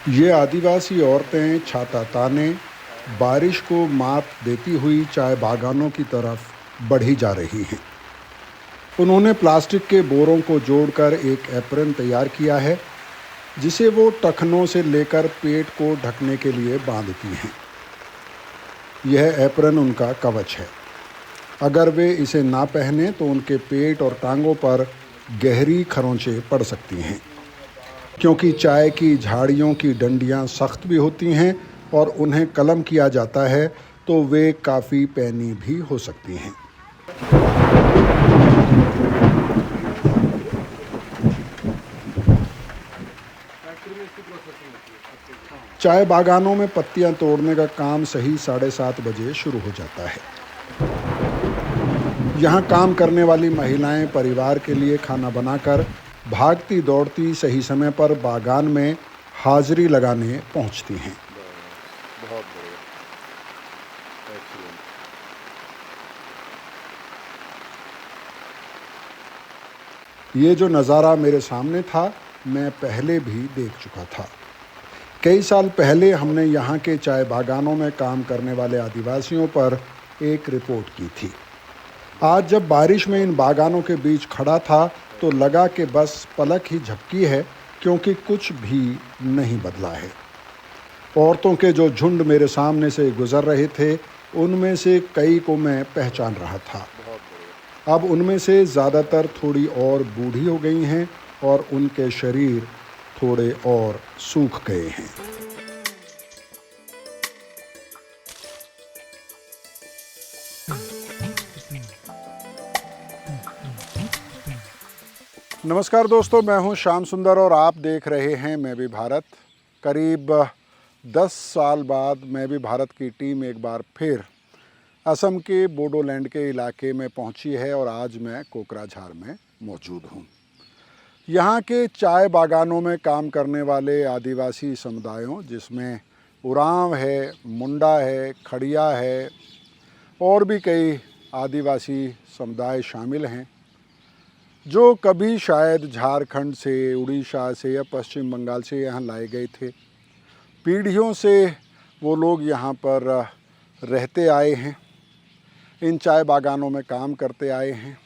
ये आदिवासी औरतें छाता ताने बारिश को मात देती हुई चाय बागानों की तरफ बढ़ी जा रही हैं। उन्होंने प्लास्टिक के बोरों को जोड़कर एक एप्रन तैयार किया है, जिसे वो टखनों से लेकर पेट को ढकने के लिए बांधती हैं। यह एप्रन उनका कवच है। अगर वे इसे ना पहने तो उनके पेट और टांगों पर गहरी खरोंचें पड़ सकती हैं, क्योंकि चाय की झाड़ियों की डंडियां सख्त भी होती हैं और उन्हें कलम किया जाता है तो वे काफ़ी पैनी भी हो सकती हैं। चाय बागानों में पत्तियां तोड़ने का काम सही 7:30 बजे शुरू हो जाता है। यहाँ काम करने वाली महिलाएं परिवार के लिए खाना बनाकर भागती दौड़ती सही समय पर बागान में हाजिरी लगाने पहुंचती हैं। बहुत बढ़िया, एक्सीलेंट। ये जो नज़ारा मेरे सामने था, मैं पहले भी देख चुका था। कई साल पहले हमने यहाँ के चाय बागानों में काम करने वाले आदिवासियों पर एक रिपोर्ट की थी। आज जब बारिश में इन बागानों के बीच खड़ा था तो लगा कि बस पलक ही झपकी है, क्योंकि कुछ भी नहीं बदला है। औरतों के जो झुंड मेरे सामने से गुजर रहे थे, उनमें से कई को मैं पहचान रहा था। अब उनमें से ज़्यादातर थोड़ी और बूढ़ी हो गई हैं और उनके शरीर थोड़े और सूख गए हैं। नमस्कार दोस्तों, मैं हूं श्याम सुंदर और आप देख रहे हैं मैं भी भारत। करीब 10 साल बाद मैं भी भारत की टीम एक बार फिर असम के बोडोलैंड के इलाके में पहुंची है और आज मैं कोकराझार में मौजूद हूं। यहां के चाय बागानों में काम करने वाले आदिवासी समुदायों, जिसमें उरांव है, मुंडा है, खड़िया है और भी कई आदिवासी समुदाय शामिल हैं, जो कभी शायद झारखंड से, उड़ीसा से या पश्चिम बंगाल से यहाँ लाए गए थे। पीढ़ियों से वो लोग यहाँ पर रहते आए हैं, इन चाय बागानों में काम करते आए हैं।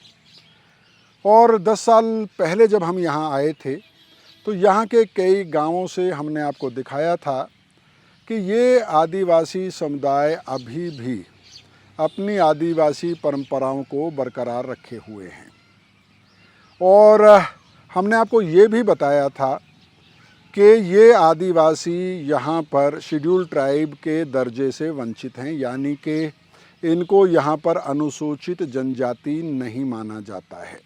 और 10 साल पहले जब हम यहाँ आए थे तो यहाँ के कई गांवों से हमने आपको दिखाया था कि ये आदिवासी समुदाय अभी भी अपनी आदिवासी परंपराओं को बरकरार रखे हुए हैं। और हमने आपको ये भी बताया था कि ये आदिवासी यहाँ पर शेड्यूल ट्राइब के दर्जे से वंचित हैं, यानी कि इनको यहाँ पर अनुसूचित जनजाति नहीं माना जाता है।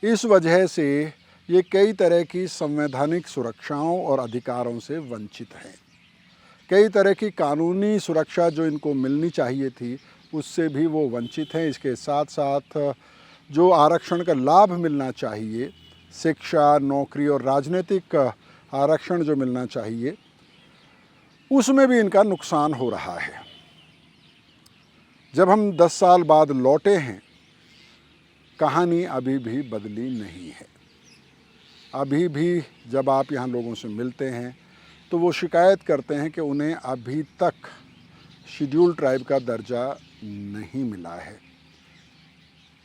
इस वजह से ये कई तरह की संवैधानिक सुरक्षाओं और अधिकारों से वंचित हैं। कई तरह की कानूनी सुरक्षा जो इनको मिलनी चाहिए थी, उससे भी वो वंचित हैं। इसके साथ साथ जो आरक्षण का लाभ मिलना चाहिए, शिक्षा, नौकरी और राजनीतिक आरक्षण जो मिलना चाहिए, उसमें भी इनका नुकसान हो रहा है। जब हम 10 साल बाद लौटे हैं, कहानी अभी भी बदली नहीं है। अभी भी जब आप यहाँ लोगों से मिलते हैं तो वो शिकायत करते हैं कि उन्हें अभी तक शेड्यूल ट्राइब का दर्जा नहीं मिला है।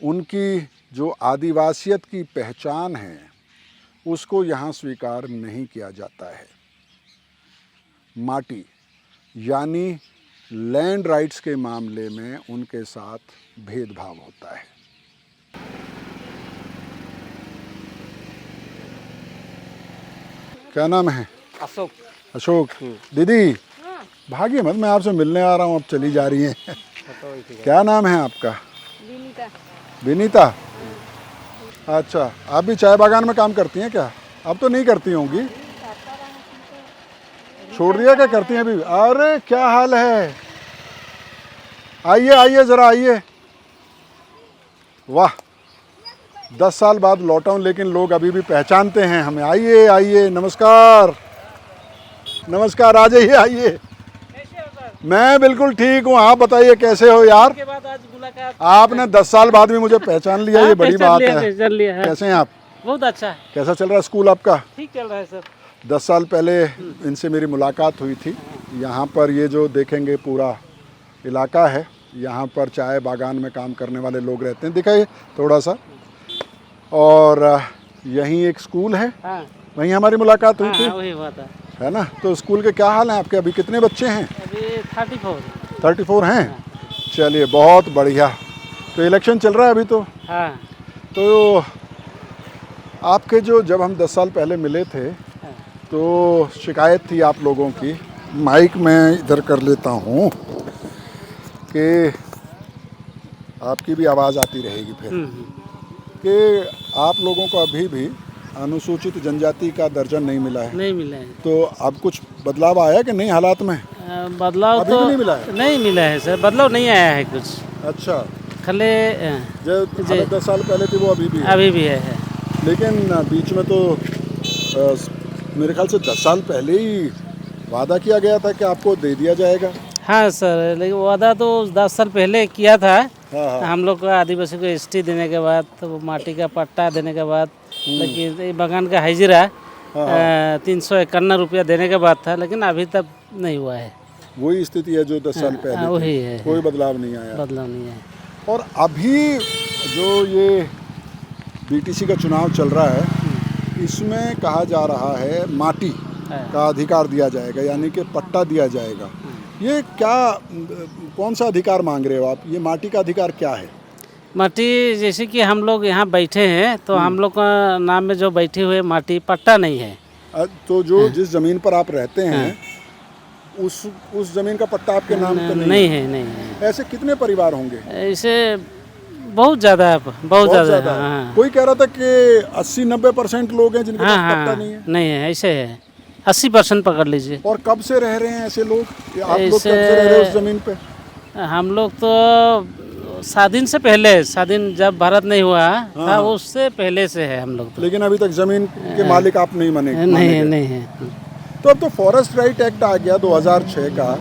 उनकी जो आदिवासियत की पहचान है, उसको यहाँ स्वीकार नहीं किया जाता है। माटी यानी लैंड राइट्स के मामले में उनके साथ भेदभाव होता है। क्या नाम है? अशोक। अशोक। दीदी भागिए मत, मैं आपसे मिलने आ रहा हूँ, अब चली जा रही हैं। क्या नाम है आपका? विनीता। विनीता। अच्छा, आप भी चाय बागान में काम करती हैं क्या? अब तो नहीं करती होंगी, छोड़ दिया क्या? करती हैं अभी? अरे क्या हाल है, आइए आइए ज़रा आइए। वाह, 10 साल बाद लौटा हूँ लेकिन लोग अभी भी पहचानते हैं हमें। आइए आइए, नमस्कार नमस्कार, आ जाइए आइए। कैसे हो सर? मैं बिल्कुल ठीक हूँ, आप बताइए कैसे हो यार? के बाद आज मुलाकात। आपने 10 साल बाद भी मुझे पहचान लिया, ये बड़ी बात है। पहचान लिया है। कैसे हैं आप? बहुत अच्छा है, कैसा चल रहा है स्कूल आपका? ठीक चल रहा है सर। 10 साल पहले इनसे मेरी मुलाकात हुई थी। यहाँ पर ये जो देखेंगे पूरा इलाका है, यहाँ पर चाय बागान में काम करने वाले लोग रहते हैं, दिखाइए थोड़ा सा। और यहीं एक स्कूल है, हाँ वहीं हमारी मुलाकात हुई थी, हाँ, वही बात है। है ना? तो स्कूल के क्या हाल हैं आपके? अभी कितने बच्चे हैं? अभी 34। 34 हैं। चलिए बहुत बढ़िया। तो इलेक्शन चल रहा है अभी तो। हाँ तो आपके जो जब हम 10 साल पहले मिले थे तो शिकायत थी आप लोगों की, माइक मैं इधर कर लेता हूँ कि आपकी भी आवाज़ आती रहेगी फिर, कि आप लोगों को अभी भी अनुसूचित जनजाति का दर्जा नहीं मिला है। नहीं मिला है। तो अब कुछ बदलाव आया कि नहीं हालात में? बदलाव अभी तो भी नहीं मिला है? नहीं मिला है सर, बदलाव नहीं आया है कुछ। अच्छा, खाली जो हालत 10 साल पहले थी वो अभी भी है। अभी भी है। लेकिन बीच में तो मेरे ख्याल से 10 साल पहले ही वादा किया गया था कि आपको दे दिया जाएगा। हाँ सर, लेकिन वादा तो 10 साल पहले किया था। हाँ हाँ। हम लोग को आदिवासी को एसटी देने के बाद, तो वो माटी का पट्टा देने के बाद, लेकिन ये बगान का हाजिरा 351 रुपया देने के बाद था, लेकिन अभी तक नहीं हुआ है। वही स्थिति है जो 10 साल पहले थी। वही है, कोई बदलाव नहीं आया। बदलाव नहीं है। और अभी जो ये बीटीसी का चुनाव चल रहा है, इसमें कहा जा रहा है माटी का अधिकार दिया जाएगा, यानी कि पट्टा दिया जाएगा। ये क्या, कौन सा अधिकार मांग रहे हो आप? ये माटी का अधिकार क्या है? माटी जैसे कि हम लोग यहाँ बैठे हैं, तो हम लोग का नाम में जो बैठे हुए माटी पट्टा नहीं है। तो जो जिस जमीन पर आप रहते हैं उस जमीन का पट्टा आपके नाम पे नहीं है, नहीं है। ऐसे कितने परिवार होंगे? ऐसे बहुत ज़्यादा है, बहुत ज़्यादा है। हाँ कोई कह रहा था कि 80-90% लोग हैं जिनके हाँ पास पट्टा हाँ, नहीं है। नहीं है, ऐसे है। 80% पकड़ लीजिए। और कब से रह रहे हैं ऐसे लोग? आप लोग कब ऐसे- से रह रहे हैं उस जमीन पे? हम लोग तो स्वाधीन से पहले, स्वाधीन जब भारत नहीं हुआ था उससे पहले से है हम लोग तो। लेकिन अभी तक जमीन के मालिक आप नहीं माने नहीं गए। नहीं है। तो अब तो फॉरेस्ट राइट एक्ट आ गया 2006 का,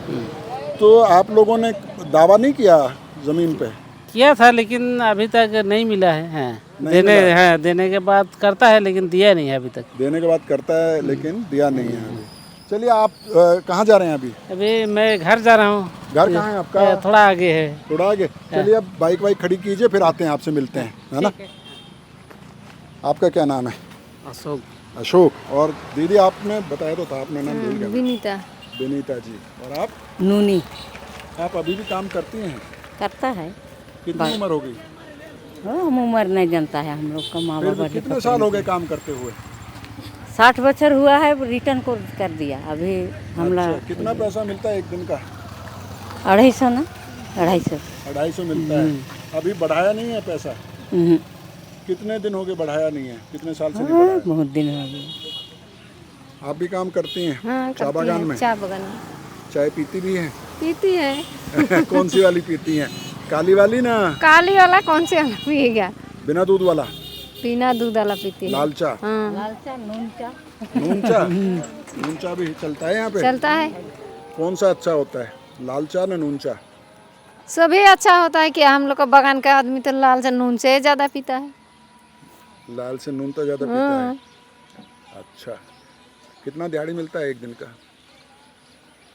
तो आप लोगों ने दावा नहीं किया जमीन पे? किया था, लेकिन अभी तक नहीं मिला है। नहीं देने मिला। है, देने के बाद करता है, लेकिन दिया नहीं है अभी तक। देने के बाद करता है लेकिन दिया नहीं है अभी। चलिए आप कहाँ जा रहे हैं अभी? अभी मैं घर जा रहा हूँ। घर कहाँ है आपका? थोड़ा आगे है। थोड़ा आगे। चलिए अब बाइक वाइक खड़ी कीजिए, फिर आते हैं आपसे मिलते हैं, है ना? आपका क्या नाम है? अशोक। अशोक। और दीदी आपने बताया तो था, अपना नाम भूल गया। विनीता। विनीता जी। और आप? नूनी। आप अभी भी काम करती हैं? करता है। कितनी उम्र हो गई? हम उम्र नहीं जानता है हम लोग का, माँ फिर बाबा भी कितने साल हो गए काम करते हुए? 60 बच्चर हुआ है, रिटर्न को कर दिया। अभी हमला अच्छा, कितना पैसा मिलता है एक दिन का? 250 ना, 250। 250 मिलता है। अभी बढ़ाया नहीं है पैसा? कितने दिन हो गए बढ़ाया नहीं है? कितने साल से नहीं बढ़ाया? बहुत दिन हो गए। आप भी काम करती हैं? हाँ, चाय बागान में? चाय बगान में चाय पीती भी हैं? पीती है। कौन सी वाली पीती हैं? काली वाली ना काली वाला कौन से वाला पिएगा? बिना दूध वाला? बिना दूध वाला पीती है। लाल चा? हाँ, लाल चा, नून चा। नून चा? नून चा भी चलता है यहाँ पे? चलता है। कौन सा अच्छा होता है, लाल चा ना नून चा? सभी अच्छा होता है कि हम लोग का बगान का आदमी तो लाल से नून से ज़्यादा पीता है। लाल से नून तो ज़्यादा पीता है। अच्छा, कितना दिहाड़ी मिलता है एक दिन का?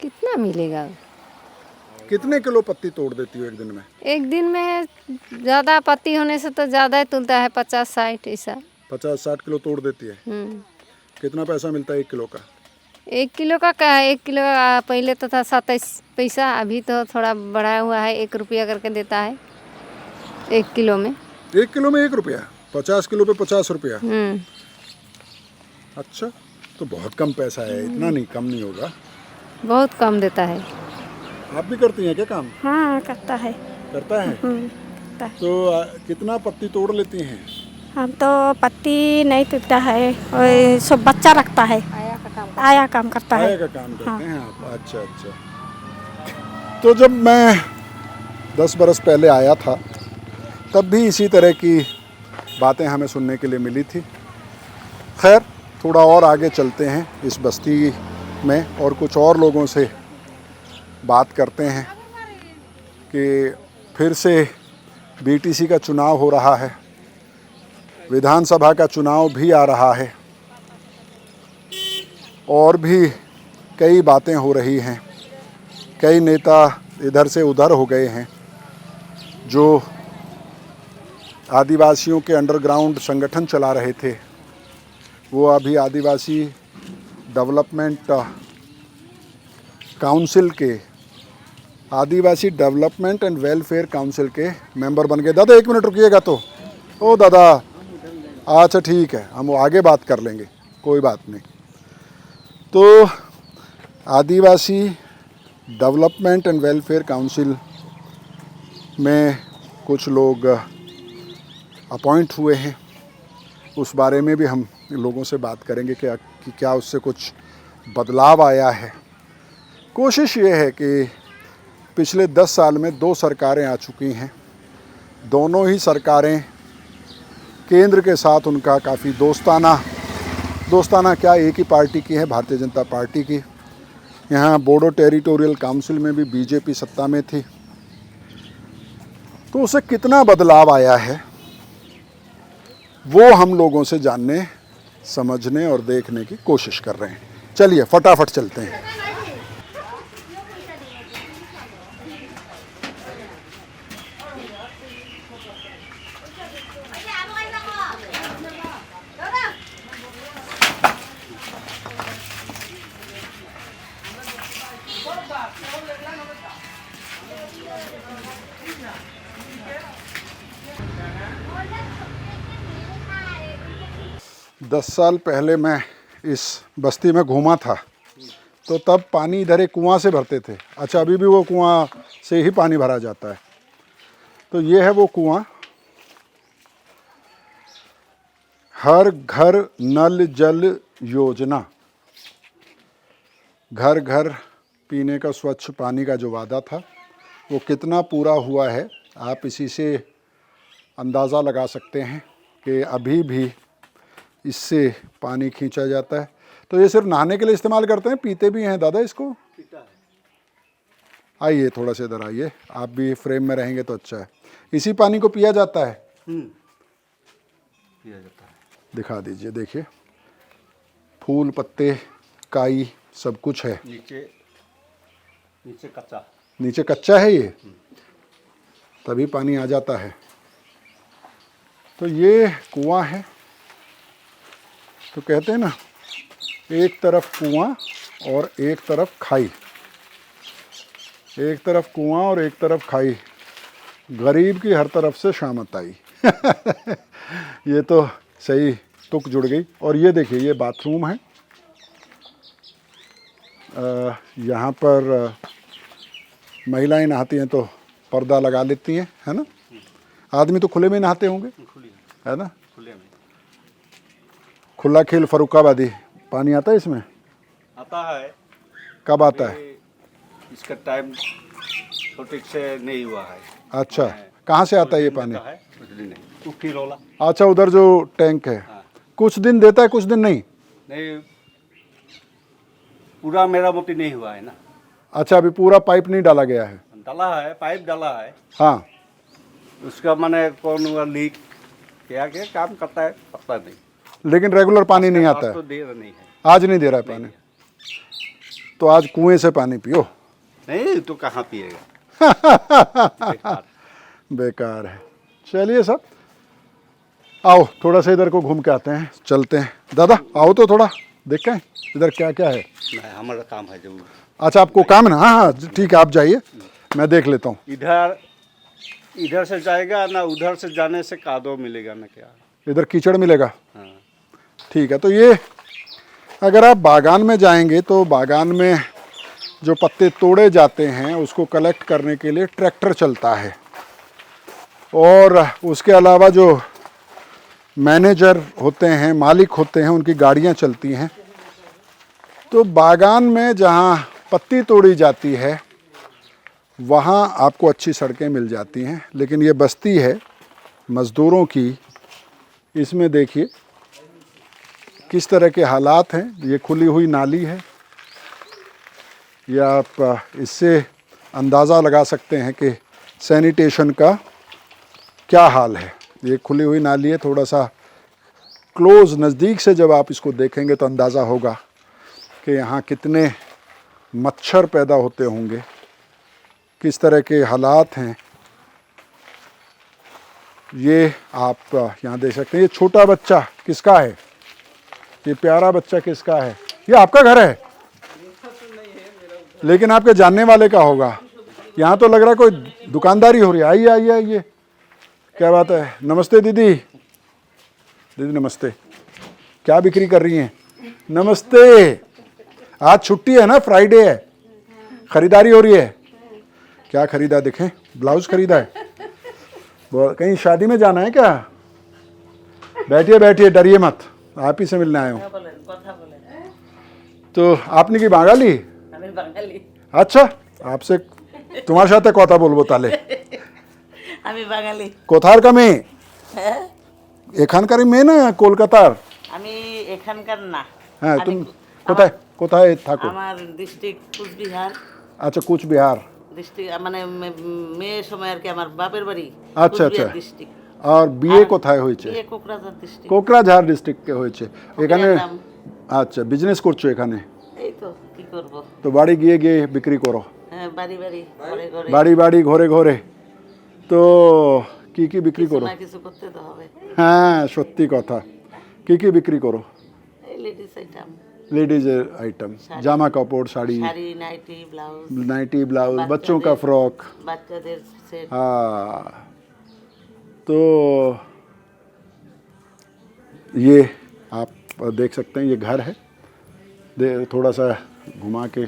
कितना मिलेगा? कितने किलो पत्ती तोड़ देती हो एक दिन में? एक दिन में ज़्यादा पत्ती होने से तो ज़्यादा ही तुलता है, 50-60 ऐसा। 50-60 किलो तोड़ देती है। कितना पैसा मिलता है 1 किलो का? 1 किलो का क्या है? 1 किलो पहले तो था 27 पैसा, अभी तो थोड़ा बढ़ाया हुआ है, 1 रुपया करके देता है 1 किलो में। 1 किलो में 1 रुपया? 50 किलो पे 50 रुपया? अच्छा, तो बहुत कम पैसा है। इतना नहीं, कम नहीं होगा। बहुत कम देता है। आप भी करती हैं क्या काम? हाँ, करता है। करता है। तो कितना पत्ती तोड़ लेती हैं? हम तो पत्ती नहीं टूटता है, और सब बच्चा रखता है, आया काम करता है। आया का काम करते हैं आप? अच्छा अच्छा। तो जब मैं 10 बरस पहले आया था, तब भी इसी तरह की बातें हमें सुनने के लिए मिली थी। खैर, थोड़ा और आगे चलते हैं इस बस्ती में और कुछ और लोगों से बात करते हैं कि फिर से बीटीसी का चुनाव हो रहा है, विधानसभा का चुनाव भी आ रहा है और भी कई बातें हो रही हैं। कई नेता इधर से उधर हो गए हैं जो आदिवासियों के अंडरग्राउंड संगठन चला रहे थे, वो अभी आदिवासी डेवलपमेंट काउंसिल के, आदिवासी डेवलपमेंट एंड वेलफेयर काउंसिल के मेंबर बन गए। दादा 1 मिनट रुकिएगा तो। ओ दादा, अच्छा ठीक है, हम आगे बात कर लेंगे, कोई बात नहीं। तो आदिवासी डेवलपमेंट एंड वेलफेयर काउंसिल में कुछ लोग अपॉइंट हुए हैं, उस बारे में भी हम लोगों से बात करेंगे कि क्या उससे कुछ बदलाव आया है। कोशिश ये है कि पिछले 10 साल में 2 सरकारें आ चुकी हैं, दोनों ही सरकारें केंद्र के साथ उनका काफ़ी दोस्ताना क्या, एक ही पार्टी की है, भारतीय जनता पार्टी की। यहाँ बोडो टेरिटोरियल काउंसिल में भी बीजेपी सत्ता में थी। तो उसे कितना बदलाव आया है वो हम लोगों से जानने, समझने और देखने की कोशिश कर रहे हैं। चलिए फटाफट चलते हैं। दस साल पहले मैं इस बस्ती में घूमा था तो तब पानी इधर एक कुआं से भरते थे। अच्छा, अभी भी वो कुआं से ही पानी भरा जाता है। तो ये है वो कुआं। हर घर नल जल योजना, घर घर पीने का स्वच्छ पानी का जो वादा था वो कितना पूरा हुआ है, आप इसी से अंदाज़ा लगा सकते हैं कि अभी भी इससे पानी खींचा जाता है। तो ये सिर्फ नहाने के लिए इस्तेमाल करते हैं, पीते भी हैं दादा इसको? आइए थोड़ा सा इधर आइए, आप भी फ्रेम में रहेंगे तो अच्छा है। इसी पानी को पिया जाता है? पिया जाता है। दिखा दीजिए, देखिए फूल पत्ते काई सब कुछ है। नीचे कच्चा है ये, तभी पानी आ जाता है। तो ये कुआं है। तो कहते हैं ना, एक तरफ कुआं और एक तरफ खाई, एक तरफ कुआं और एक तरफ खाई, गरीब की हर तरफ से शामत आई। ये तो सही तुक जुड़ गई। और ये देखिए, ये बाथरूम है। यहाँ पर महिलाएं नहाती हैं तो पर्दा लगा लेती हैं, है ना? आदमी तो खुले में नहाते होंगे, है ना? खुला खेल फरुखाबादी। पानी आता है इसमें? आता है। कब आता है? इसका टाइम छोटे से नहीं हुआ है। अच्छा, कहाँ से आता है ये पानी? नहीं, अच्छा, उधर जो टैंक है। हाँ। कुछ दिन देता है, कुछ दिन नहीं? नहीं, पूरा मेरा मोटी नहीं हुआ है ना। अच्छा, अभी पूरा पाइप नहीं डाला गया है? डाला है, पाइप डाला है। हाँ। उसका मैंने कौन हुआ लीक क्या काम करता है पता नहीं, लेकिन रेगुलर पानी नहीं आता तो है? दे नहीं है। आज नहीं दे रहा है पानी? तो आज कुएं से पानी पियो। नहीं तो कहाँ पिएगा। बेकार है। चलिए सब, आओ थोड़ा सा इधर को घूम के आते हैं, चलते हैं। दादा आओ तो थोड़ा देखें इधर क्या क्या है। नहीं, हमारा काम है जरूर। अच्छा, आपको काम है ना? हाँ हाँ ठीक है, आप जाइए, मैं देख लेता हूँ। इधर से जाएगा ना, उधर से जाने से कादो मिलेगा ना क्या? इधर कीचड़ मिलेगा। हाँ। ठीक है। तो ये अगर आप बागान में जाएंगे तो बागान में जो पत्ते तोड़े जाते हैं उसको कलेक्ट करने के लिए ट्रैक्टर चलता है, और उसके अलावा जो मैनेजर होते हैं, मालिक होते हैं, उनकी गाड़ियां चलती हैं। तो बागान में जहां पत्ती तोड़ी जाती है वहाँ आपको अच्छी सड़कें मिल जाती हैं, लेकिन ये बस्ती है मज़दूरों की, इसमें देखिए किस तरह के हालात हैं। ये खुली हुई नाली है, या आप इससे अंदाज़ा लगा सकते हैं कि सैनिटेशन का क्या हाल है। ये खुली हुई नाली है, थोड़ा सा क्लोज़ नज़दीक से जब आप इसको देखेंगे तो अंदाज़ा होगा कि यहाँ कितने मच्छर पैदा होते होंगे, किस तरह के हालात हैं। ये आप यहाँ देख सकते हैं। ये छोटा बच्चा किसका है? ये प्यारा बच्चा किसका है? ये आपका घर है, लेकिन आपके जानने वाले का होगा। यहाँ तो लग रहा है कोई दुकानदारी हो रही है। आइए आइए आइए, क्या बात है? नमस्ते दीदी। दीदी नमस्ते। क्या बिक्री कर रही हैं? नमस्ते। आज छुट्टी है ना, फ्राइडे है, खरीदारी हो रही है। क्या खरीदा देखें? ब्लाउज खरीदा है। कहीं शादी में जाना है क्या? बैठिए बैठिए, डरिए मत, आप ही से मिलने आए हो। तो आपने की बांगाली? अच्छा, आपसे तुम्हारे साथ कथा बोलबो ताले। আমি বাঙালি। কোথার কামে? এখানকারই মেয়ে না কলকাতার? আমি এখানকার না। হ্যাঁ, তুমি কোথায় কোথায় থাকো? আমার ডিস্ট্রিক্ট কুচবিহার। আচ্ছা, কুচবিহার। ডিস্ট্রিক্ট মানে মেয়ের সময় আর কি আমার বাপের বাড়ি আচ্ছা আচ্ছা। ডিস্ট্রিক্ট। আর বিয়ে কোথায় হয়েছে? বিয়ে কোকরাঝার ডিস্ট্রিক্ট। কোকরাঝার ডিস্ট্রিক্টে হয়েছে। এখানে আচ্ছা, বিজনেস করছো এখানে? এই তো কি করব। তো বাড়ি গিয়ে গিয়ে বিক্রি করো? হ্যাঁ, বাড়ি বাড়ি ঘরে ঘরে। বাড়ি বাড়ি ঘরে ঘরে। তো কি কি বিক্রি করো? না কিছু করতে তো হবে। হ্যাঁ, সত্যি কথা। কি কি বিক্রি করো? এই লেডিস আইটেম। लेडीज़ आइटम, जामा कपड़, sari, sari, nighty, blouse, nighty blouse, बच्चों का फ्रॉक। বাচ্চাদের সেট। हाँ, तो ये आप देख सकते हैं, ये घर है। थोड़ा सा घुमा के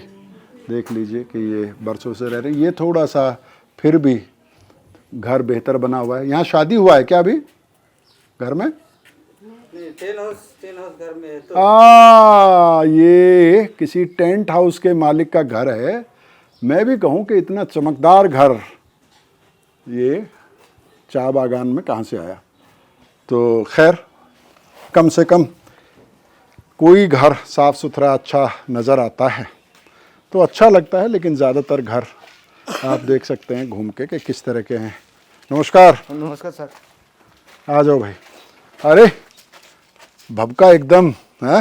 देख लीजिए कि ये बरसों से रह रहे हैं। ये थोड़ा सा फिर भी घर बेहतर बना हुआ है। यहाँ शादी हुआ है क्या अभी घर में? टेन हाउस घर में है तो। ये किसी टेंट हाउस के मालिक का घर है। मैं भी कहूँ कि इतना चमकदार घर ये चाय बागान में कहाँ से आया। तो खैर, कम से कम कोई घर साफ़ सुथरा अच्छा नज़र आता है तो अच्छा लगता है, लेकिन ज़्यादातर घर आप देख सकते हैं घूम के कि किस तरह के हैं। नमस्कार। नमस्कार सर। आ जाओ भाई। अरे भबका एकदम है।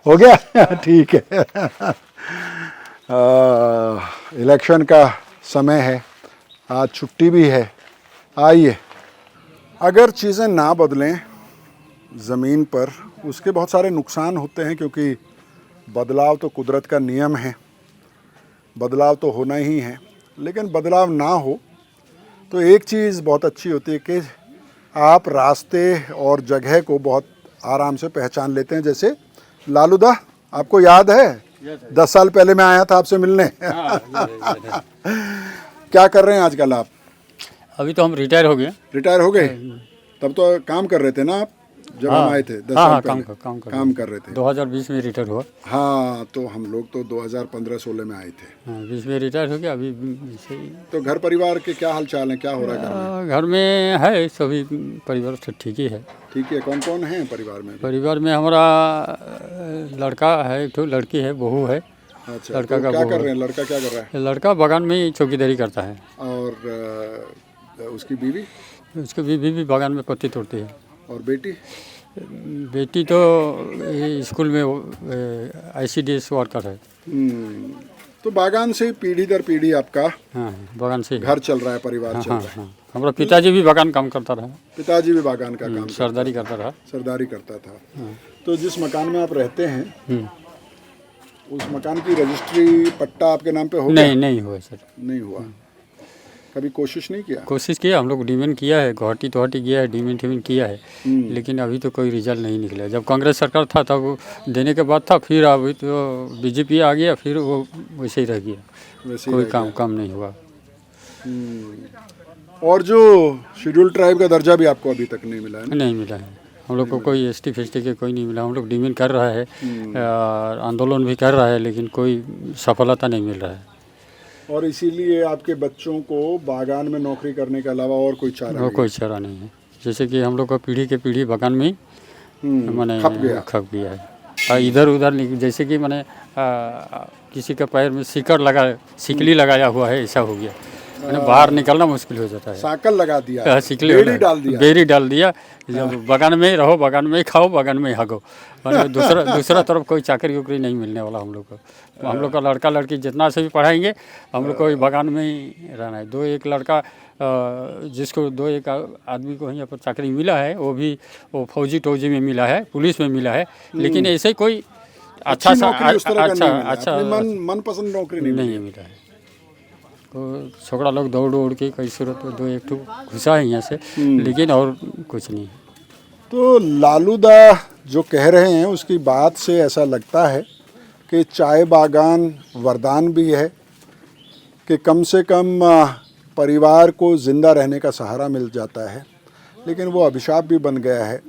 हो गया ठीक है। इलेक्शन का समय है, आज छुट्टी भी है। आइए, अगर चीज़ें ना बदलें ज़मीन पर, उसके बहुत सारे नुकसान होते हैं, क्योंकि बदलाव तो कुदरत का नियम है, बदलाव तो होना ही है। लेकिन बदलाव ना हो तो एक चीज़ बहुत अच्छी होती है कि आप रास्ते और जगह को बहुत आराम से पहचान लेते हैं। जैसे लालूदा, आपको याद है? 10 साल पहले मैं आया था आपसे मिलने। क्या कर रहे हैं आजकल आप? अभी तो हम रिटायर हो गए। रिटायर हो गए? तब तो काम कर रहे थे ना आप जब हम आए थे 10 साल पहले? काम कर रहे थे। 2020 में रिटायर हुआ। हाँ, तो हम लोग तो 2015-16 में आए थे। हाँ, 20 में रिटायर हो गया। अभी तो घर परिवार के क्या हाल चाल है, क्या हो रहा है घर में है सभी परिवार तो ठीक ही है। ठीक है। कौन कौन है परिवार में? परिवार में हमारा लड़का है, एक तो लड़की है, बहू है। अच्छा, लड़का तो का क्या बहू कर रहे हैं? लड़का क्या कर रहा है? लड़का बागान में ही चौकीदारी करता है। और उसकी बीवी? उसकी बीवी भी बागान में पत्ती तोड़ती है। और बेटी? बेटी तो स्कूल में ICDS वर्कर है। तो बागान से पीढ़ी दर पीढ़ी आपका हाँ, बागान से घर चल रहा है, परिवार चल हाँ रहा है। हाँ। हमारा पिताजी भी बागान काम करता रहा। पिताजी भी बागान का काम सरदारी करता रहा। सरदारी करता था। तो जिस मकान में आप रहते हैं उस मकान की रजिस्ट्री पट्टा आपके नाम पे हो गया? नहीं हुआ सर। नहीं हुआ। कभी कोशिश नहीं किया? कोशिश किया, हम लोग डिमेंड किया है, गुवाहाटी किया है, डिमेंड किया है, लेकिन अभी तो कोई रिजल्ट नहीं निकला। जब कांग्रेस सरकार था तब वो देने के बाद था, फिर अभी तो बीजेपी आ गया, फिर वो वैसे ही रह गया, कोई काम नहीं हुआ। और जो शेड्यूल ट्राइब का दर्जा भी आपको अभी तक नहीं मिला है? नहीं मिला है हम लोग को, कोई ST FST के कोई नहीं मिला। हम लोग डिमेंड कर रहा है, आंदोलन भी कर रहा है, लेकिन कोई सफलता नहीं मिल रहा है। और इसीलिए आपके बच्चों को बागान में नौकरी करने के अलावा और कोई चारा और नहीं। कोई चारा नहीं है। जैसे कि हम लोग का पीढ़ी के पीढ़ी बागान में ही मैंने खप गया है। और इधर उधर जैसे कि मैंने किसी का पैर में सिकली लगाया हुआ है, ऐसा हो गया। मैंने बाहर निकलना मुश्किल हो जाता है। साकल लगा दिया, सिकली बेरी डाल दिया। जब बागान में ही रहो, बागान में ही खाओ, बागान में ही हगो। मैंने दूसरा तरफ कोई चाकरी उकरी नहीं मिलने वाला हम लोग को। हम लोग का लड़का लड़की जितना से भी पढ़ाएंगे, हम लोग को बागान में ही रहना है। एक लड़का जिसको एक आदमी को यहाँ पर चाकरी मिला है, वो फौजी में मिला है, पुलिस में मिला है, लेकिन ऐसे कोई अच्छा मनपसंद नौकरी नहीं मिला है। तो छोकरा लोग दौड़ के कई सूरत में 2-1 ठो घुसा है यहाँ से, लेकिन और कुछ नहीं। तो लालूदा जो कह रहे हैं उसकी बात से ऐसा लगता है कि चाय बागान वरदान भी है कि कम से कम परिवार को ज़िंदा रहने का सहारा मिल जाता है, लेकिन वो अभिशाप भी बन गया है,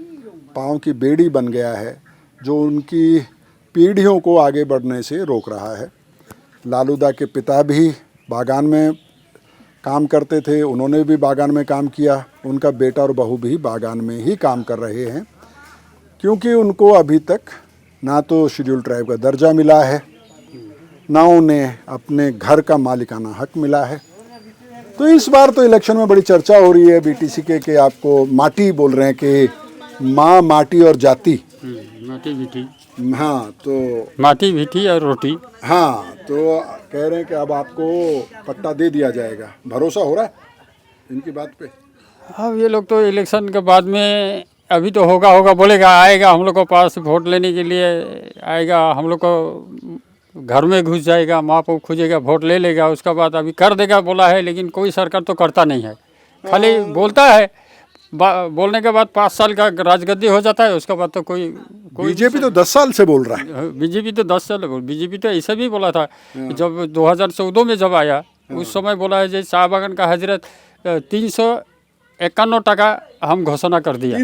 पाँव की बेड़ी बन गया है, जो उनकी पीढ़ियों को आगे बढ़ने से रोक रहा है। लालूदा के पिता भी बागान में काम करते थे, उन्होंने भी बागान में काम किया। उनका बेटा और बहू भी बागान में ही काम कर रहे हैं, क्योंकि उनको अभी तक ना तो शेड्यूल ट्राइब का दर्जा मिला है, ना उन्हें अपने घर का मालिकाना हक मिला है। तो इस बार तो इलेक्शन में बड़ी चर्चा हो रही है बीटीसी के आपको माटी बोल रहे हैं कि माँ, माटी और जाति। माटी मीठी, हाँ, तो माटी मीठी और रोटी। हाँ, तो कह रहे हैं कि अब आपको पट्टा दे दिया जाएगा। भरोसा हो रहा है इनकी बात पे? अब ये लोग तो इलेक्शन के बाद में अभी तो होगा बोलेगा, आएगा हम लोग को पास वोट लेने के लिए आएगा, हम लोग को घर में घुस जाएगा, माँ को खोजेगा, वोट ले लेगा, उसका बाद अभी कर देगा बोला है, लेकिन कोई सरकार तो करता नहीं है, खाली बोलता है। बोलने के बाद 5 साल का राजगद्दी हो जाता है, उसके बाद तो कोई बीजेपी तो 10 साल से बोल रहा है। बीजेपी तो 10 साल, बीजेपी तो ऐसा भी बोला था जब 2014 में जब आया, उस समय बोला है जी चाय बागान का हजरत 351 टका हम घोषणा कर दिया।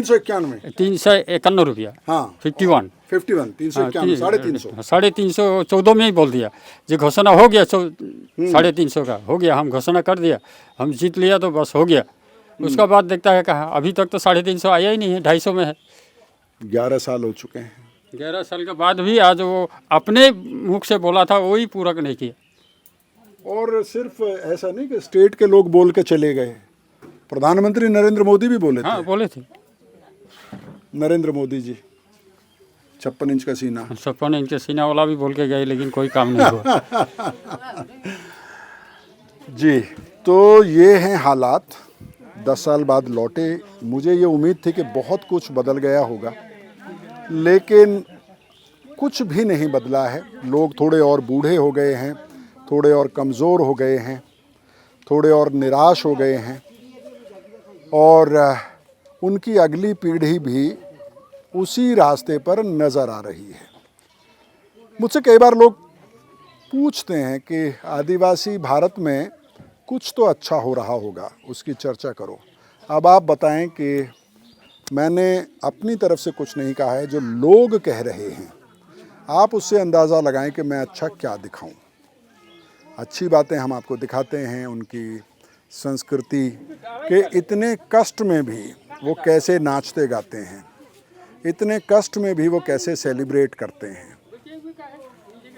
351 रुपया। हाँ, 51 351 14 में ही बोल दिया जी घोषणा हो गया, 350 का हो गया, हम घोषणा कर दिया, हम जीत लिया तो बस हो गया। उसका बाद देखता है कहाँ, अभी तक तो 350 आया ही नहीं है, 250 में है। 11 साल हो चुके हैं। 11 साल के बाद भी आज वो अपने मुख से बोला था वही पूरा नहीं किया। और सिर्फ ऐसा नहीं कि स्टेट के लोग बोल के चले गए, प्रधानमंत्री नरेंद्र मोदी भी बोले थे। हाँ, बोले थे नरेंद्र मोदी जी 56 इंच का सीना, 56 इंच का सीना वाला भी बोल के गए, लेकिन कोई काम नहीं हुआ। जी, तो ये हैं हालात। 10 साल बाद लौटे, मुझे ये उम्मीद थी कि बहुत कुछ बदल गया होगा, लेकिन कुछ भी नहीं बदला है। लोग थोड़े और बूढ़े हो गए हैं, थोड़े और कमज़ोर हो गए हैं, थोड़े और निराश हो गए हैं, और उनकी अगली पीढ़ी भी उसी रास्ते पर नज़र आ रही है। मुझसे कई बार लोग पूछते हैं कि आदिवासी भारत में कुछ तो अच्छा हो रहा होगा, उसकी चर्चा करो। अब आप बताएं कि मैंने अपनी तरफ से कुछ नहीं कहा है, जो लोग कह रहे हैं आप उससे अंदाज़ा लगाएं कि मैं अच्छा क्या दिखाऊं। अच्छी बातें हम आपको दिखाते हैं, उनकी संस्कृति के इतने कष्ट में भी वो कैसे नाचते गाते हैं, इतने कष्ट में भी वो कैसे सेलिब्रेट करते हैं,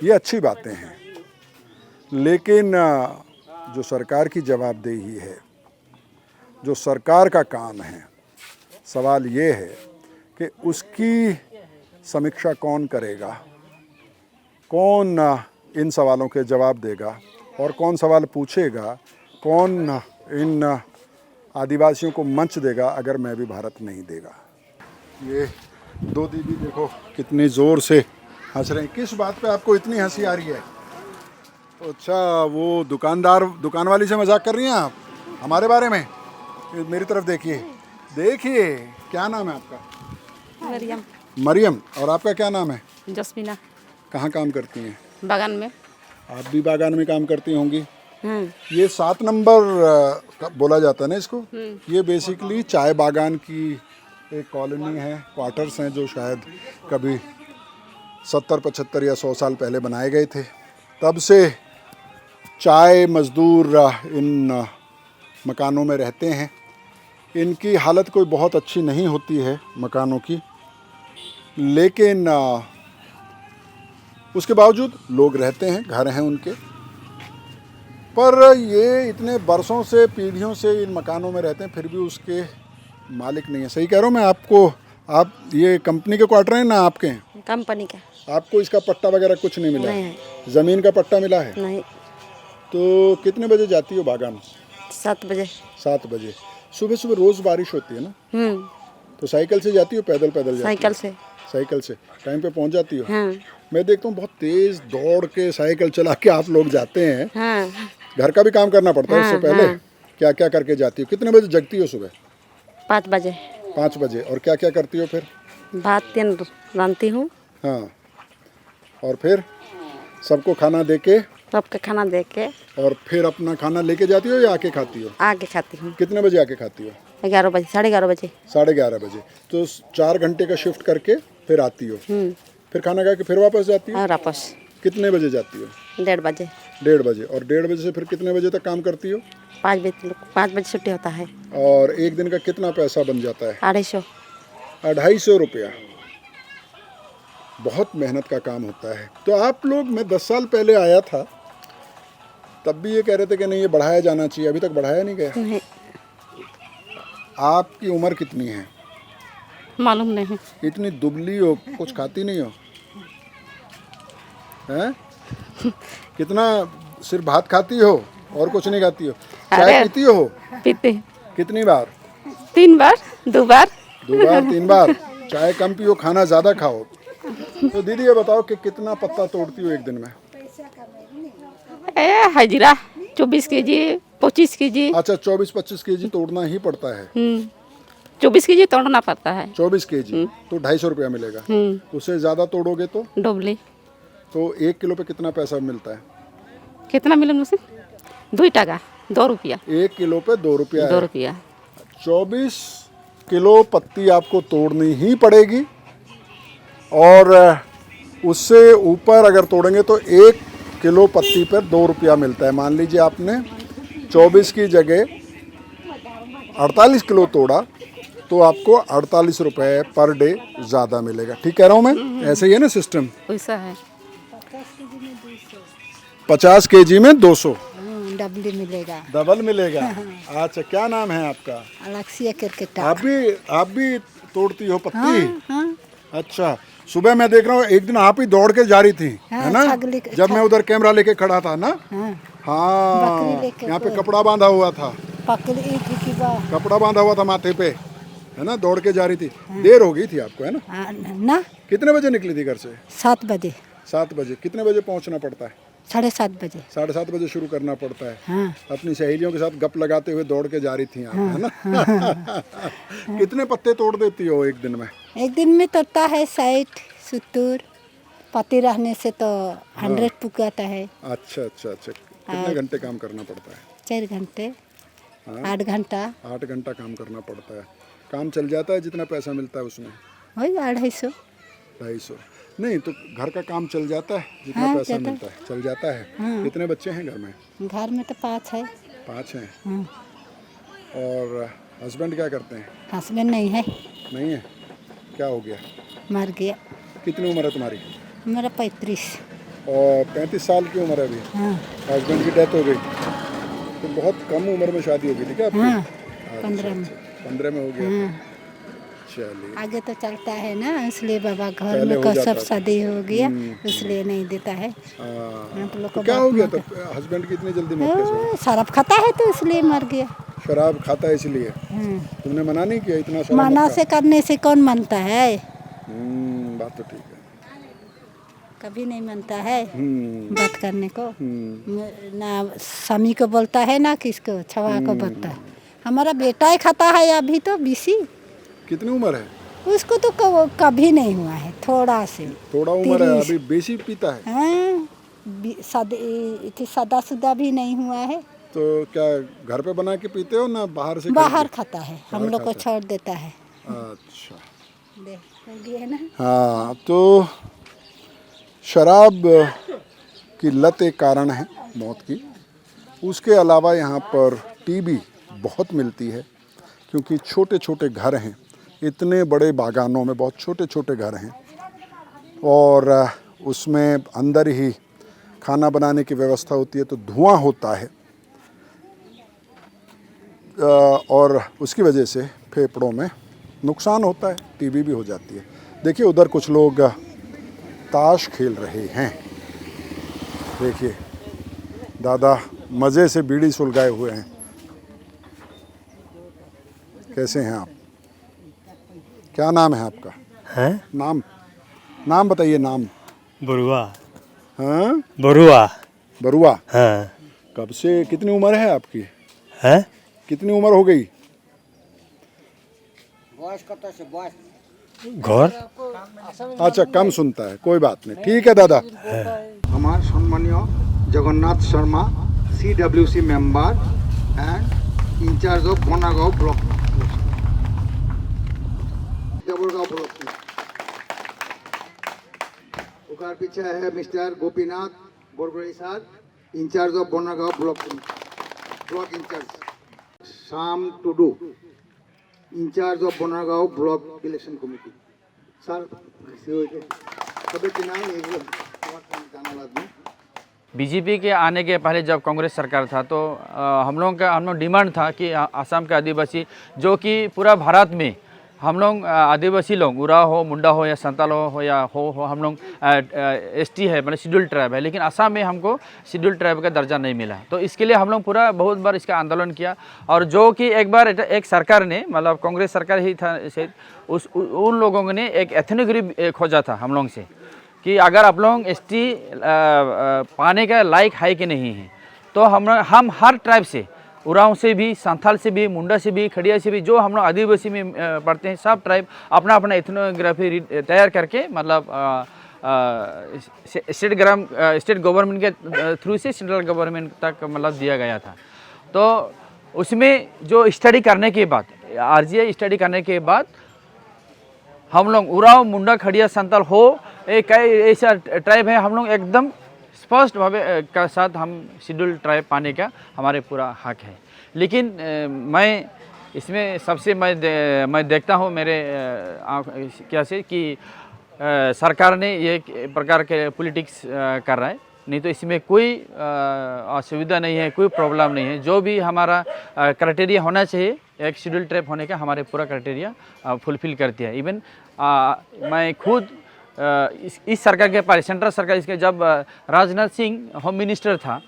ये अच्छी बातें हैं। लेकिन जो सरकार की जवाबदेही है, जो सरकार का काम है, सवाल ये है कि उसकी समीक्षा कौन करेगा, कौन इन सवालों के जवाब देगा, और कौन सवाल पूछेगा, कौन इन आदिवासियों को मंच देगा अगर मैं भी भारत नहीं देगा। ये दो दीदी देखो कितनी ज़ोर से हंस रहे हैं। किस बात पे आपको इतनी हंसी आ रही है? अच्छा, वो दुकान वाली से मजाक कर रही हैं आप हमारे बारे में? मेरी तरफ देखिए, देखिए, क्या नाम है आपका? मरियम। मरियम। और आपका क्या नाम है? जस्मीना। कहाँ काम करती हैं? बागान में। आप भी बागान में काम करती होंगी। ये 7 नंबर बोला जाता है ना इसको। ये बेसिकली चाय बागान की एक कॉलोनी है, क्वार्टर्स हैं, जो शायद कभी 70, 75 या 100 साल पहले बनाए गए थे। तब से चाय मज़दूर इन मकानों में रहते हैं। इनकी हालत कोई बहुत अच्छी नहीं होती है मकानों की, लेकिन उसके बावजूद लोग रहते हैं, घर हैं उनके। पर ये इतने बरसों से, पीढ़ियों से इन मकानों में रहते हैं, फिर भी उसके मालिक नहीं है। सही कह रहा हूँ मैं आपको? आप ये कंपनी के क्वार्टर हैं ना आपके हैं? कंपनी का आपको इसका पट्टा वगैरह कुछ नहीं मिला नहीं है? ज़मीन का पट्टा मिला है? नहीं। तो कितने बजे जाती हो बागान? 7 बजे। 7 बजे। सुबह सुबह रोज़ बारिश होती है ना, तो साइकिल से जाती हो, पैदल पैदल जाती साइकिल हो? से। साइकिल से टाइम पे पहुंच जाती हो? हाँ मैं देखता हूँ बहुत तेज़ दौड़ के साइकिल चला के आप लोग जाते हैं। हाँ घर का भी काम करना पड़ता है हाँ, इससे पहले? हाँ। क्या क्या करके जाती हो? कितने बजे जगती हो सुबह? 5 बजे। 5 बजे। और क्या क्या करती हो फिर? भात तीन रांधती हूँ। हाँ, और फिर सबको खाना दे के, सबके खाना दे के और फिर अपना खाना लेके जाती हो या आके खाती हो? आके खाती हूँ। कितने बजे आके खाती हो? 11 बजे, 11:30 बजे। 11:30 बजे। तो 4 घंटे का शिफ्ट करके फिर आती हो, फिर खाना खा के फिर वापस जाती हो? और वापस कितने बजे जाती हो? 1:30 बजे। 1:30 बजे। और 1:30 बजे से फिर कितने बजे तक काम करती हो? 5 बजे छुट्टी होता है। और एक दिन का कितना पैसा बन जाता है? 250। 250 रुपया। बहुत मेहनत का काम होता है। तो आप लोग, मैं 10 साल पहले आया था तब भी ये कह रहे थे कि नहीं ये बढ़ाया जाना चाहिए, अभी तक बढ़ाया नहीं गया। नहीं आपकी उम्र कितनी है? मालूम नहीं। इतनी दुबली हो, कुछ खाती नहीं हो हैं? कितना, सिर्फ भात खाती हो और कुछ नहीं खाती हो? चाय पीती हो? पीते। कितनी बार? 3 बार, 2 बार। 2 बार, 3 बार। चाय कम पियो, खाना ज़्यादा खाओ। तो दीदी ये बताओ कि कितना पत्ता तोड़ती हो एक दिन में? हाजिरा 24 केजी, 25 केजी। अच्छा, 24-25 केजी तोड़ना ही पड़ता है। 24 केजी तोड़ना पड़ता है। 24 केजी तो 250 रुपया मिलेगा। उससे ज़्यादा तोड़ोगे तो डोबली। तो 1 किलो पे कितना पैसा मिलता है? कितना मिले मुझसे? 2 टका, 2 रुपया। 1 किलो पे 2 रुपया 2 है। रुपया। 24 किलो पत्ती आपको तोड़नी ही पड़ेगी, और उससे ऊपर अगर तोड़ेंगे तो 1 किलो पत्ती पर 2 रुपया मिलता है। मान लीजिए आपने 24 की जगह 48 किलो तोड़ा तो आपको 48 रुपये पर डे ज़्यादा मिलेगा। ठीक कह रहा हूँ मैं? ऐसे ही है ना सिस्टम? वैसा है। 50 केजी में 200 डबली मिलेगा। डबल मिलेगा। अच्छा, क्या नाम है आपका? अलक्सिया क्रिकेट। आप भी तोड़ती हो पत्ती? अच्छा, सुबह मैं देख रहा हूँ एक दिन आप ही दौड़ के जा रही थी, है ना? जब मैं उधर कैमरा लेके खड़ा था ना। हाँ, यहाँ पे कपड़ा बांधा हुआ था, कपड़ा बांधा हुआ था माथे पे, है ना? दौड़ के जा रही थी। देर हो गई थी आपको, है ना? ना, कितने बजे निकली थी घर से? 7 बजे। 7 बजे। कितने बजे पहुँचना पड़ता है? 7:30 बजे। 7:30 बजे शुरू करना पड़ता है। हाँ। अपनी सहेलियों के साथ गप लगाते हुए दौड़ के जा रही थी आप, है ना? कितने पत्ते तोड़ देती हो एक दिन में? एक दिन में तोड़ता है 60-70। पति रहने से तो 100 पुकाता है। अच्छा अच्छा अच्छा। कितने घंटे काम करना पड़ता है? 4 घंटे, 8 घंटा। 8 घंटा काम करना पड़ता है। काम चल जाता है जितना पैसा मिलता है उसमें? वही 250। 250 नहीं तो घर का काम चल जाता है जितना पैसा मिलता है? चल जाता है। कितने बच्चे हैं घर में? घर में तो 5 है। 5 हैं। और हस्बैंड क्या करते हैं? हस्बैंड नहीं है। नहीं है? क्या हो गया? मर गया। कितनी उम्र है तुम्हारी? मेरा 35। और 35 साल की उम्र है अभी? हस्बैंड की डेथ हो गई तो बहुत कम उम्र में शादी हो गई थी क्या आपकी? 15 में। 15 में हो गया। चलिए, आगे तो चलता है ना, इसलिए बाबा घर पहले में हो का जाता सब था। शादी हो गया, इसलिए नहीं देता है। आप लोग तो को क्या हो गया बात तब? हस्बैंड की इतनी जल्दी मौत कैसे हुई? शराब खाता है तो इसलिए मर गया। शराब खाता है इसलिए? तुमने मना नहीं किया इतना शराब मना मत से करने से कौन मानता है? बात तो ठीक है। कभी नहीं मानता है बात करने को। ना स्वामी को बोलता है ना किसको, छवा को बोलता है। हमारा बेटा ही खाता है अभी तो 20। कितनी उम्र है? उसको तो कभी नहीं हुआ है, थोड़ा से। थोड़ा उम्र है अभी, बेसी पीता है? हाँ, सादा भी नहीं हुआ है। तो क्या घर पे बना के पीते हो ना बाहर से? बाहर खाता है, हम लोग को छोड़ देता है। अच्छा, हो गया है ना। हाँ, तो शराब की लत एक कारण है मौत की। उसके अलावा यहाँ पर टीबी बहुत मिलती है, क्योंकि छोटे छोटे घर हैं, इतने बड़े बागानों में बहुत छोटे छोटे घर हैं और उसमें अंदर ही खाना बनाने की व्यवस्था होती है, तो धुआं होता है और उसकी वजह से फेफड़ों में नुकसान होता है, टीबी भी हो जाती है। देखिए उधर कुछ लोग ताश खेल रहे हैं। देखिए दादा मज़े से बीड़ी सुलगाए हुए हैं। कैसे हैं आप? क्या नाम है आपका? हैं? नाम बताइए। नाम? बरुआ। हाँ, बरुआ। बरुआ। हाँ। कब से, कितनी उम्र है आपकी? हैं? कितनी उम्र हो गई? घर? अच्छा, कम सुनता है, कोई बात नहीं, ठीक है दादा। हमार सम्मानीय Jagannath Sharma, CWC member and incharge of Banagaon block, Dabargaon block. ओकर पीछे है mister Gopinath Borgohain sir, incharge of Banagaon block incharge. Sham Tudu, incharge of Banagaon block election committee. Sir सबे नाम एक बीजेपी के आने के पहले जब कांग्रेस सरकार था तो हम लोग डिमांड था कि असम के आदिवासी, जो कि पूरा भारत में हम लोग आदिवासी लोग, उराव हो, मुंडा हो या संताल हो या हो हम लोग ST है, मतलब शेड्यूल ट्राइब है, लेकिन असम में हमको शेड्यूल ट्राइब का दर्जा नहीं मिला। तो इसके लिए हम लोग पूरा बहुत बार इसका आंदोलन किया, और जो कि एक बार एक सरकार ने, मतलब कांग्रेस सरकार ही था शायद, उन लोगों ने एक एथनिक ग्रुप खोजा था हम लोग से कि अगर आप लोग ST पाने का लायक है कि नहीं है। तो हम हर ट्राइब से, उराव से भी, संथाल से भी, मुंडा से भी, खड़िया से भी, जो हम लोग आदिवासी में पढ़ते हैं, सब ट्राइब अपना अपना एथनोग्राफी तैयार करके, मतलब स्टेट गवर्नमेंट के थ्रू से सेंट्रल गवर्नमेंट तक मतलब दिया गया था। तो उसमें जो स्टडी करने के बाद, RGI स्टडी करने के बाद, हम लोग उराव, मुंडा, खड़िया, संताल हो, कई ऐसा ट्राइब है, हम लोग एकदम स्पष्ट भावे का साथ हम शेड्यूल ट्राइब पाने का हमारे पूरा हक है। लेकिन मैं इसमें सबसे मैं देखता हूँ मेरे क्या से कि सरकार ने ये प्रकार के पॉलिटिक्स कर रहा है, नहीं तो इसमें कोई असुविधा नहीं है, कोई प्रॉब्लम नहीं है। जो भी हमारा क्राइटेरिया होना चाहिए एक शेड्यूल ट्राइब होने का, हमारे पूरा क्राइटेरिया फुलफिल करती है। इवन मैं खुद इस सरकार के पास, सेंट्रल सरकार, इसके जब राजनाथ सिंह होम मिनिस्टर था,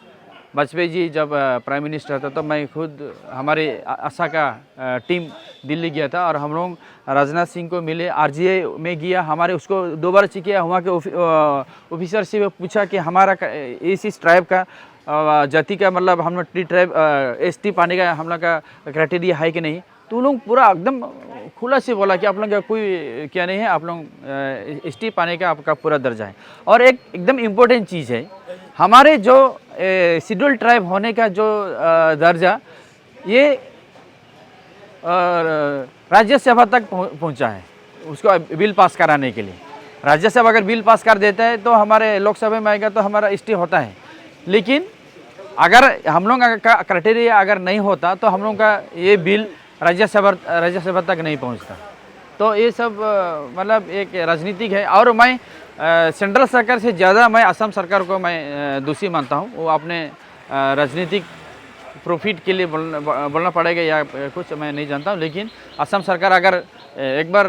वाजपेयी जी जब प्राइम मिनिस्टर था, तो मैं खुद हमारे आशा का टीम दिल्ली गया था और हम लोग राजनाथ सिंह को मिले, RGI में गया, हमारे उसको 2 बार चेक किया, वहाँ के ऑफिसर से पूछा कि हमारा इस ट्राइब का जाति का, मतलब हम लोग ट्राइब ST पाने का हम लोग का क्राइटेरिया है कि नहीं। तो लोग पूरा एकदम खुला से बोला कि आप लोग का कोई क्या नहीं है, आप लोग ST पाने का आपका पूरा दर्जा है। और एक एकदम इम्पोर्टेंट चीज़ है, हमारे जो शेड्यूल ट्राइब होने का जो दर्जा, ये राज्यसभा तक पहुंचा है, उसको बिल पास कराने के लिए। राज्यसभा अगर बिल पास कर देता है तो हमारे लोकसभा में आएगा तो हमारा ST होता है। लेकिन अगर हम लोग का क्राइटेरिया अगर नहीं होता तो हम लोग का ये बिल राज्यसभा तक नहीं पहुंचता। तो ये सब मतलब एक राजनीतिक है। और मैं सेंट्रल सरकार से ज़्यादा मैं असम सरकार को मैं दोषी मानता हूँ। वो अपने राजनीतिक प्रॉफिट के लिए बोलना पड़ेगा या कुछ, मैं नहीं जानता हूँ। लेकिन असम सरकार अगर एक बार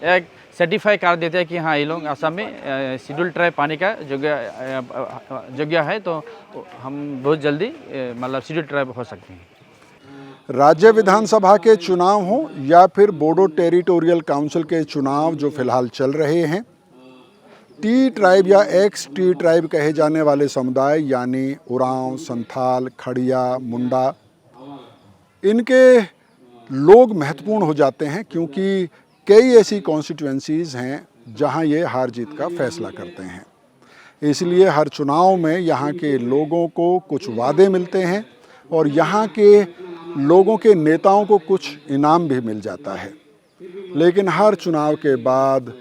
एक सर्टिफाई कर देते हैं कि हाँ ये लोग असम में शेड्यूल ट्राइब पाने का जगह है, तो हम बहुत जल्दी मतलब शेड्यूल ट्राइब हो सकते हैं। राज्य विधानसभा के चुनाव हों या फिर बोडो टेरिटोरियल काउंसिल के चुनाव जो फिलहाल चल रहे हैं, T ट्राइब या XT ट्राइब कहे जाने वाले समुदाय यानी उरांव, संथाल, खड़िया, मुंडा, इनके लोग महत्वपूर्ण हो जाते हैं, क्योंकि कई ऐसी कॉन्स्टिट्यूएंसीज़ हैं जहां ये हार जीत का फैसला करते हैं। इसलिए हर चुनाव में यहाँ के लोगों को कुछ वादे मिलते हैं और यहाँ के लोगों के नेताओं को कुछ इनाम भी मिल जाता है। लेकिन हर चुनाव के बाद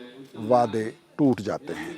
वादे टूट जाते हैं।